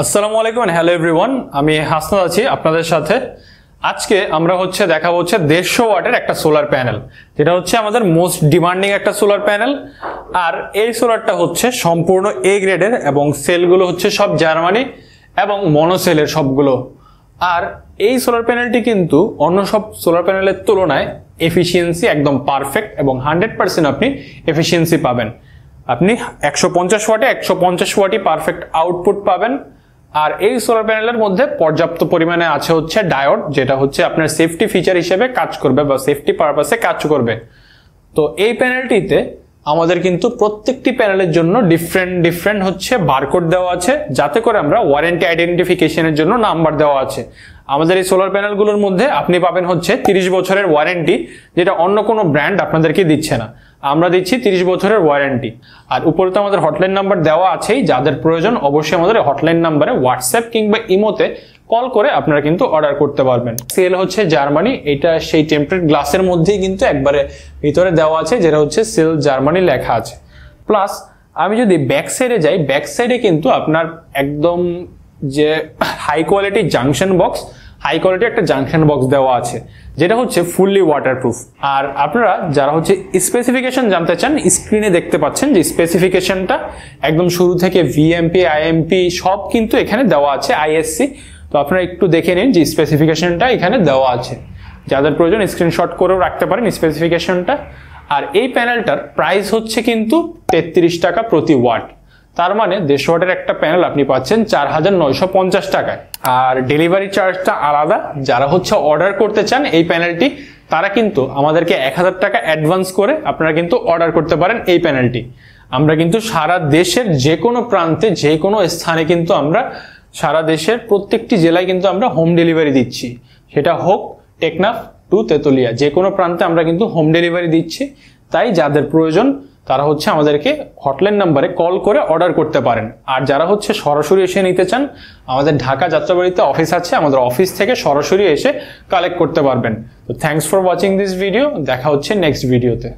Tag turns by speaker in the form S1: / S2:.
S1: আসসালামু আলাইকুম hello everyone, আমি হাসনাত আছি আপনাদের সাথে। আজকে আমরা দেখাবো 150 ওয়াটের একটা সোলার প্যানেল, যেটা আমাদের মোস্ট ডিমান্ডিং একটা সোলার প্যানেল। আর এই সোলারটা সম্পূর্ণ এ গ্রেডের এবং সেলগুলো সব জার্মানি এবং মনোসেলের সবগুলো। আর এই সোলার প্যানেলটি কিন্তু অন্য সব সোলার প্যানেলের তুলনায় এফিসিয়েন্সি একদম পারফেক্ট এবং 100% আপনি এফিসিয়েন্সি পাবেন। আপনি 150 ওয়াটে 150 ওয়াটই পারফেক্ট আউটপুট পাবেন। আর এই সোলার প্যানেলের মধ্যে পর্যাপ্ত পরিমাণে আছে ডায়োড, যেটা আপনার সেফটি ফিচার হিসেবে কাজ করবে বা সেফটি পারপাসে কাজ করবে। তো এই প্যানেলটিতে আমাদের কিন্তু প্রত্যেকটি প্যানেলের জন্য ডিফারেন্ট বারকোড দেওয়া আছে, যাতে করে আমরা ওয়ারেন্টি আইডেন্টিফিকেশনের জন্য নাম্বার দেওয়া আছে। আমাদের এই সোলার প্যানেলগুলোর মধ্যে আপনি পাবেন 30 বছরের ওয়ারেন্টি, যেটা অন্য কোনো ব্র্যান্ড আপনাদেরকে দিচ্ছে না। আমরা দিচ্ছি 30 বছরের ওয়ারেন্টি। আর উপরে তো আমাদের হটলাইন নাম্বার দেওয়া আছেই, যাদের প্রয়োজন অবশ্যই আমাদের হটলাইন নাম্বারে হোয়াটসঅ্যাপ কিংবা ইমোতে কল করে আপনারা কিন্তু অর্ডার করতে পারবেন। সেল জার্মানি, এটা সেই টেম্পারেট গ্লাসের মধ্যেই কিন্তু একবারে ভিতরে দেওয়া আছে, যেটা সেল জার্মানি লেখা আছে। প্লাস আমি যদি ব্যাক সাইডে যাই, ব্যাক সাইডে কিন্তু আপনার একদম যে high quality junction box, high quality একটা জাংশন বক্স দেওয়া আছে, যেটা ফুললি ওয়াটারপ্রুফ। আর আপনারা যারা স্পেসিফিকেশন জানতে চান, স্ক্রিনে দেখতে পাচ্ছেন যে স্পেসিফিকেশনটা একদম শুরু থেকে ভিএমপি আইএমপি সব কিন্তু এখানে দেওয়া আছে, আইএসসি। তো আপনারা একটু দেখে নিন যে স্পেসিফিকেশনটা এখানে দেওয়া আছে। যাদের প্রয়োজন স্ক্রিনশট করেও রাখতে পারেন স্পেসিফিকেশনটা। আর এই প্যানেলটার প্রাইস কিন্তু 33 টাকা প্রতি ওয়াট। তার মানে 150 ওয়াটের একটা প্যানেল আপনি পাচ্ছেন 4950 টাকায়। আর ডেলিভারি চার্জটা আলাদা। যারা অর্ডার করতে চান এই প্যানেলটি, তারা কিন্তু আমাদেরকে 1000 টাকা অ্যাডভান্স করে আপনারা কিন্তু অর্ডার করতে পারেন এই প্যানেলটি। আমরা কিন্তু সারা দেশের যে কোনো প্রান্তে, যে কোনো স্থানে কিন্তু আমরা সারা দেশের প্রত্যেকটি জেলায় কিন্তু আমরা হোম ডেলিভারি দিচ্ছি। সেটা হোক টেকনাফ টু তেতুলিয়া, যে কোনো প্রান্তে আমরা কিন্তু হোম ডেলিভারি দিচ্ছি। তাই যাদের প্রয়োজন তারা আমাদেরকে হটলাইন নাম্বারে কল করে অর্ডার করতে পারেন। আর যারা সরাসরি এসে নিতে চান, আমাদের ঢাকা যাত্রাবাড়িতে অফিস আছে, আমাদের অফিস থেকে সরাসরি এসে কালেক্ট করতে পারবেন। তো thanks for watching this video. দেখা নেক্সট ভিডিওতে।